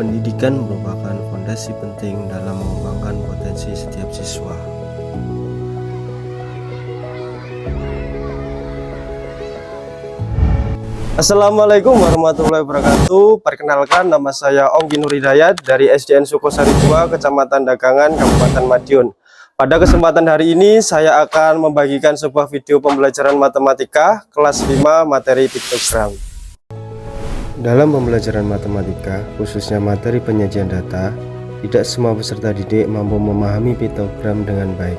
Pendidikan merupakan fondasi penting dalam mengembangkan potensi setiap siswa. Assalamualaikum warahmatullahi wabarakatuh. Perkenalkan, nama saya Onggi Nur Hidayat dari SDN Sukosari 2, Kecamatan Dagangan, Kabupaten Madiun. Pada kesempatan hari ini saya akan membagikan sebuah video pembelajaran matematika kelas 5 materi piktogram. Dalam pembelajaran matematika, khususnya materi penyajian data, tidak semua peserta didik mampu memahami piktogram dengan baik.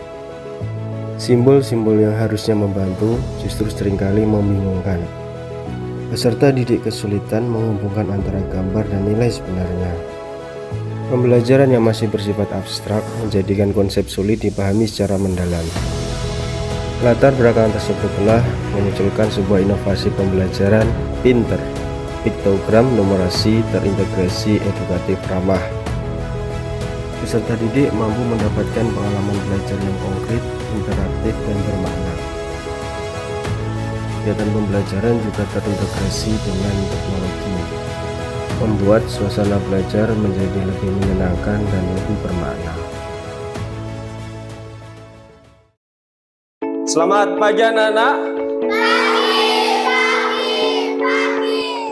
Simbol-simbol yang harusnya membantu justru seringkali membingungkan. Peserta didik kesulitan menghubungkan antara gambar dan nilai sebenarnya. Pembelajaran yang masih bersifat abstrak menjadikan konsep sulit dipahami secara mendalam. Latar belakang tersebutlah memunculkan sebuah inovasi pembelajaran pinter, piktogram numerasi terintegrasi edukatif ramah. Peserta didik mampu mendapatkan pengalaman belajar yang konkret, interaktif, dan bermakna. Kegiatan pembelajaran juga terintegrasi dengan teknologi, membuat suasana belajar menjadi lebih menyenangkan dan lebih bermakna. Selamat pagi anak-anak.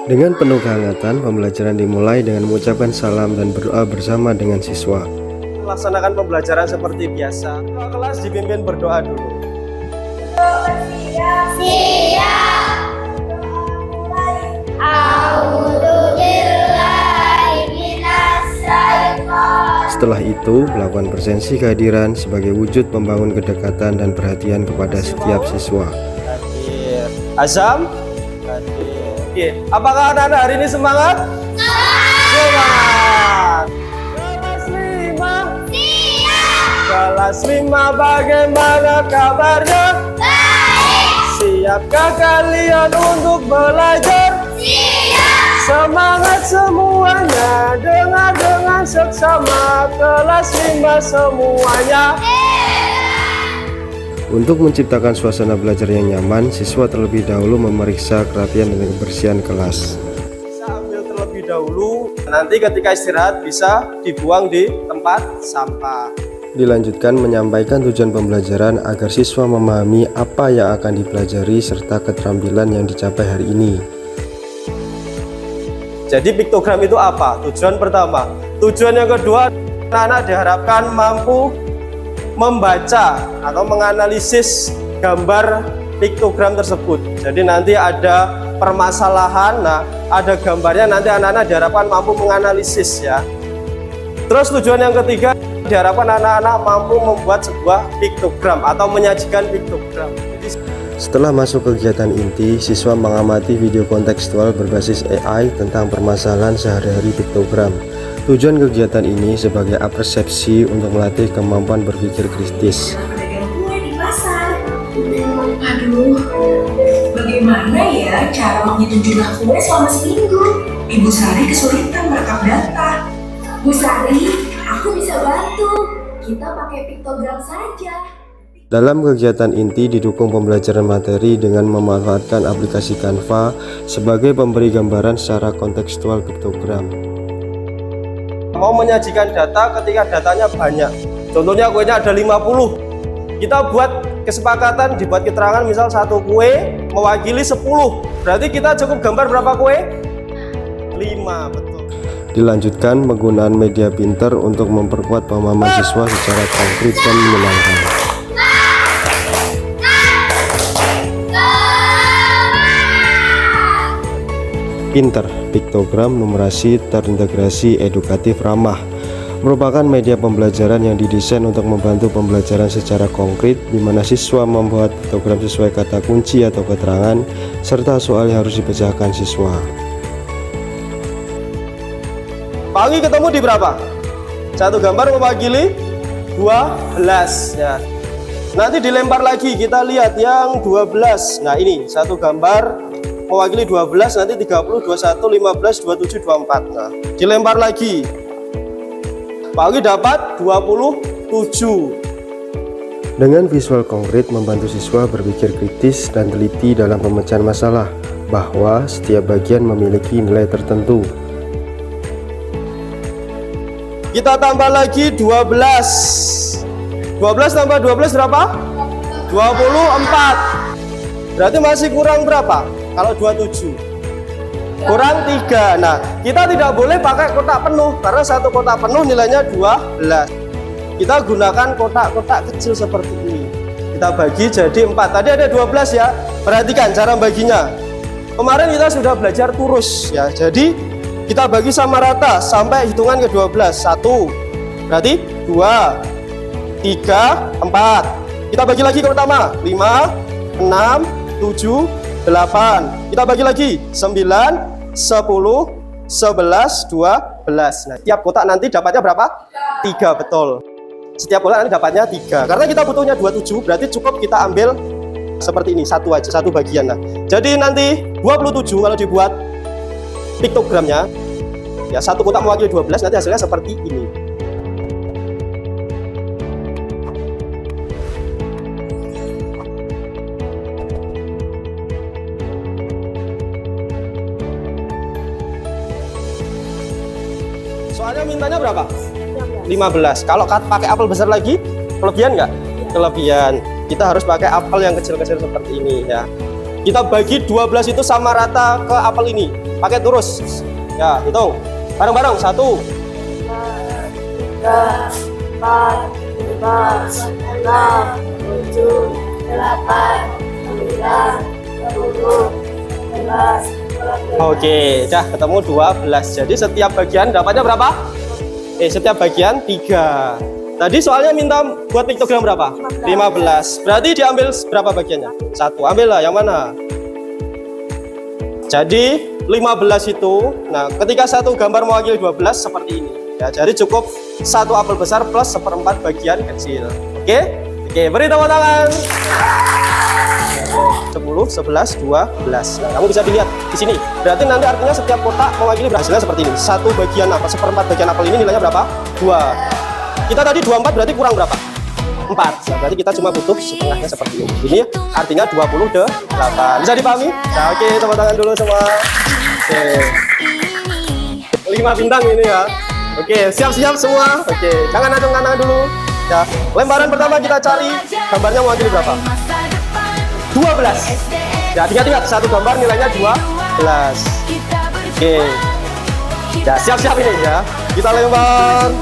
Dengan penuh kehangatan, pembelajaran dimulai dengan mengucapkan salam dan berdoa bersama dengan siswa. Melaksanakan pembelajaran seperti biasa. Ketua kelas dipimpin berdoa dulu. Setelah itu, melakukan presensi kehadiran sebagai wujud membangun kedekatan dan perhatian kepada setiap siswa. Azam. Oke. Apakah anak-anak hari ini semangat? Semangat. Kelas 5. Siap. Kelas 5 bagaimana kabarnya? Baik. Siapkah kalian untuk belajar? Siap. Semangat semuanya, dengar dengan seksama, kelas 5 semuanya. Untuk menciptakan suasana belajar yang nyaman, siswa terlebih dahulu memeriksa kerapian dan kebersihan kelas. Bisa ambil terlebih dahulu, nanti ketika istirahat bisa dibuang di tempat sampah. Dilanjutkan menyampaikan tujuan pembelajaran agar siswa memahami apa yang akan dipelajari serta keterampilan yang dicapai hari ini. Jadi piktogram itu apa? Tujuan pertama. Tujuan yang kedua, anak-anak diharapkan mampu membaca atau menganalisis gambar piktogram tersebut. Jadi nanti ada permasalahan, ada gambarnya, nanti anak-anak diharapkan mampu menganalisis ya. Terus tujuan yang ketiga, diharapkan anak-anak mampu membuat sebuah piktogram atau menyajikan piktogram. Setelah masuk kegiatan inti, siswa mengamati video kontekstual berbasis AI tentang permasalahan sehari-hari piktogram. Tujuan kegiatan ini sebagai persepsi untuk melatih kemampuan berpikir kritis. Pedagang kue di pasar. Aduh, bagaimana ya cara menghitung jumlah kue selama seminggu? Ibu Sari kesulitan merekam data. Bu Sari, aku bisa bantu. Kita pakai piktogram saja. Dalam kegiatan inti didukung pembelajaran materi dengan memanfaatkan aplikasi Canva sebagai pemberi gambaran secara kontekstual piktogram. Mau menyajikan data ketika datanya banyak, contohnya kuenya ada 50, kita buat kesepakatan, dibuat keterangan misal satu kue mewakili 10, berarti kita cukup gambar berapa kue? 5, betul. Dilanjutkan penggunaan media pinter untuk memperkuat pemahaman siswa secara konkret dan menyenangkan. Pinter, piktogram numerasi terintegrasi edukatif ramah merupakan media pembelajaran yang didesain untuk membantu pembelajaran secara konkret, di mana siswa membuat piktogram sesuai kata kunci atau keterangan serta soal yang harus dipecahkan siswa. Pagi ketemu di berapa? Satu gambar mewakili 12 ya. Nanti dilempar lagi, kita lihat yang 12. Nah ini satu gambar mewakili 12, nanti 30, 21, 15, 27, 24. Nah, dilempar lagi. Pagi dapat 27. Dengan visual konkret membantu siswa berpikir kritis dan teliti dalam pemecahan masalah, bahwa setiap bagian memiliki nilai tertentu. Kita tambah lagi 12. 12 tambah 12 berapa? 24. Berarti masih kurang berapa? Kalau 27 kurang 3. Nah, kita tidak boleh pakai kotak penuh karena satu kotak penuh nilainya 12. Kita gunakan kotak-kotak kecil seperti ini. Kita bagi jadi 4. Tadi ada 12 ya. Perhatikan cara baginya. Kemarin kita sudah belajar turus ya. Jadi kita bagi sama rata sampai hitungan ke 12. 1. Berarti 2, 3, 4. Kita bagi lagi ke pertama. 5, 6, 7, 8. Kita bagi lagi 9, 10, 11, 12. Nah, tiap kotak nanti dapatnya berapa? 3, betul. Setiap kotak nanti dapatnya 3. Karena kita butuhnya 27, berarti cukup kita ambil seperti ini, satu aja, satu bagian. Nah, jadi nanti 27 kalau dibuat piktogramnya, ya satu kotak mewakili 12, nanti hasilnya seperti ini. Soalnya mintanya berapa? 15. Kalau pakai apel besar lagi, kelebihan nggak? Kelebihan. Kita harus pakai apel yang kecil-kecil seperti ini ya. Kita bagi 12 itu sama rata ke apel ini. Pakai turus. Ya, hitung. Bareng-bareng. 1, 2, 3, 4, 5, 6, 7, 8, 9, 10, 11. Oke, dah ketemu 12. Jadi setiap bagian dapatnya berapa? Setiap bagian 3. Tadi soalnya minta buat piktogram berapa? 15. Berarti diambil berapa bagiannya? 1. Ambillah yang mana? Jadi 15 itu, nah ketika satu gambar mewakili 12 seperti ini. Ya, jadi cukup satu apel besar plus 1/4 bagian kecil. Oke? Oke, beri tepuk tangan. 10, 11, 12. Nah, kamu bisa dilihat di sini. Berarti nanti artinya setiap kotak mewakili hasilnya seperti ini. Satu bagian apa? 1/4 bagian apel ini nilainya berapa? 2. Kita tadi 24 berarti kurang berapa? 4. Nah, berarti kita cuma butuh setengahnya seperti ini. Ini artinya 28. Bisa dipahami? Nah, oke, tepuk tangan dulu semua. Oke. 5 bintang ini ya. Oke, siap-siap semua. Oke, jangan acungkan tangan dulu. Ya, lembaran pertama kita cari gambarnya mewakili berapa? 12. Ya, ingat-ingat satu gambar nilainya 12. Oke. Ya, siap-siap ini ya. Kita lempar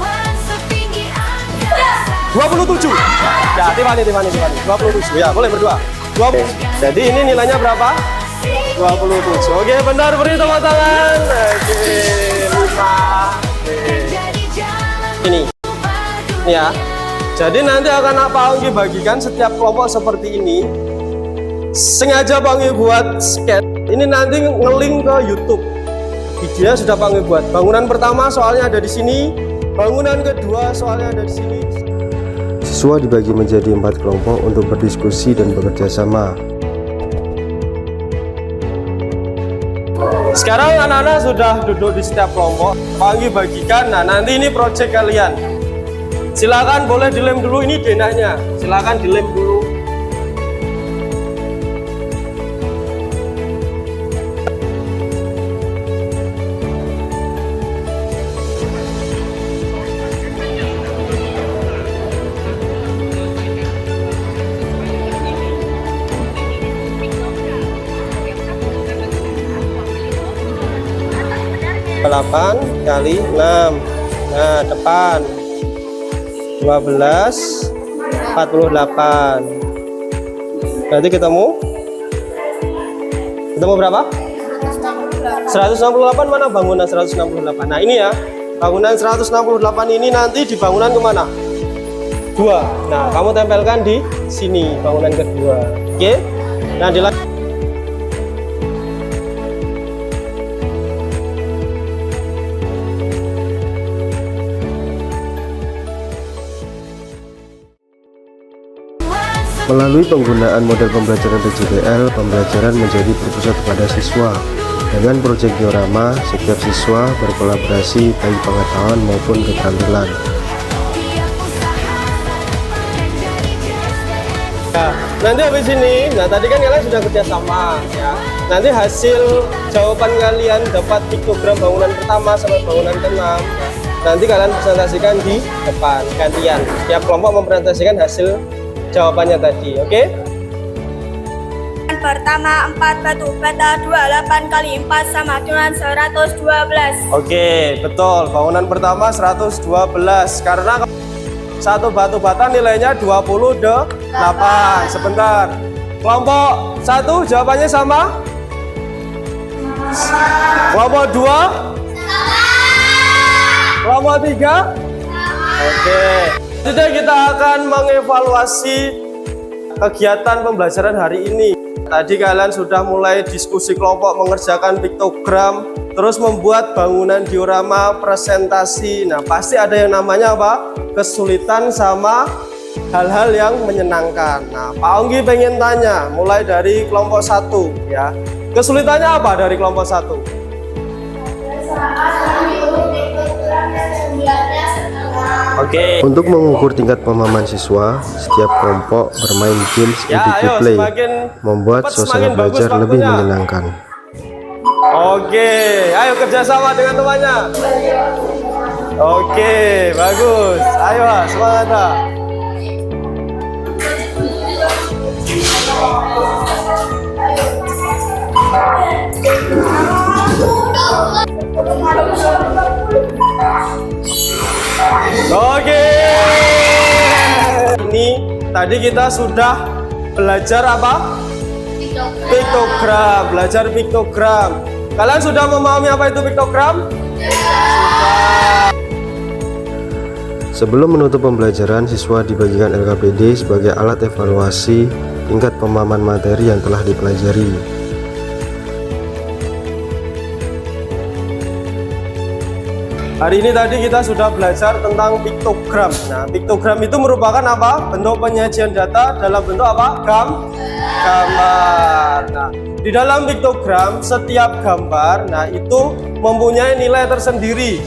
27. Ya, Tiffany. 27. Ya, boleh berdua. 20. Jadi ini nilainya berapa? 27. Oke, benar, beri tepuk tangan. Oke, 5. Ini ya. Jadi nanti akan Pak Onggi bagikan setiap kelompok seperti ini. Sengaja Pak Onggi buat sketch. Ini nanti nge-link ke YouTube. Videonya sudah Pak Onggi buat. Bangunan pertama soalnya ada di sini. Bangunan kedua soalnya ada di sini. Siswa dibagi menjadi 4 kelompok untuk berdiskusi dan bekerja sama. Sekarang anak-anak sudah duduk di setiap kelompok. Pak Onggi bagikan. Nah, nanti ini project kalian. Silakan boleh dilem dulu, ini denahnya. Silakan dilem dulu. Delapan kali 6. Nah, depan 12, 48. Berarti ketemu berapa? 168. Mana bangunan 168? Nah, ini ya. Bangunan 168 ini nanti di bangunan kemana? 2. Nah, kamu tempelkan di sini bangunan kedua. Oke? Nah, Melalui penggunaan model pembelajaran PJBL, pembelajaran menjadi berpusat pada siswa. Dengan proyek diorama, setiap siswa berkolaborasi baik pengetahuan maupun keterampilan. Nah, nanti habis ini, nah tadi kan kalian sudah kerjasama ya. Nanti hasil jawaban kalian dapat piktogram bangunan pertama sampai bangunan ke-6. Nanti kalian presentasikan di depan gantian. Tiap kelompok mempresentasikan hasil jawabannya tadi, oke? Pertama, 4 batu bata 28 kali 4 sama dengan 112. Oke, betul. Bangunan pertama 112 karena satu batu bata nilainya 28. Sebentar. Kelompok 1 jawabannya sama? Kelompok 2? Kelompok 3? Oke. Jadi kita akan mengevaluasi kegiatan pembelajaran hari ini. Tadi kalian sudah mulai diskusi kelompok, mengerjakan piktogram, terus membuat bangunan diorama, presentasi. Nah, pasti ada yang namanya apa? Kesulitan sama hal-hal yang menyenangkan. Nah, Pak Onggi pengen tanya, mulai dari kelompok 1 ya. Kesulitannya apa dari kelompok 1? Oke. Untuk mengukur tingkat pemahaman siswa, setiap kelompok bermain games Ya, play, semakin membuat cepat, suasana semakin bagus belajar lebih waktunya. menyenangkan. Oke, ayo kerjasama dengan temannya. Oke, bagus. Ayo, semangat. Ah. Oke. Ini tadi kita sudah belajar apa? Piktogram, belajar piktogram. Kalian sudah memahami apa itu piktogram? Sebelum menutup pembelajaran, siswa dibagikan LKPD sebagai alat evaluasi tingkat pemahaman materi yang telah dipelajari. Hari ini tadi kita sudah belajar tentang piktogram. Nah, piktogram itu merupakan apa? Bentuk penyajian data dalam bentuk apa? Gambar. Nah, di dalam piktogram setiap gambar, nah itu mempunyai nilai tersendiri.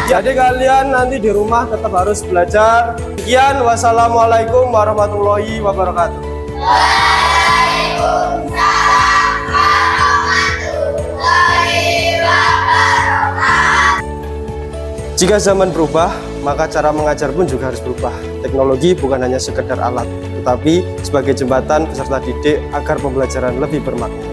Jadi kalian nanti di rumah tetap harus belajar. Sekian, wassalamualaikum warahmatullahi wabarakatuh. Jika zaman berubah, maka cara mengajar pun juga harus berubah. Teknologi bukan hanya sekedar alat, tetapi sebagai jembatan peserta didik agar pembelajaran lebih bermakna.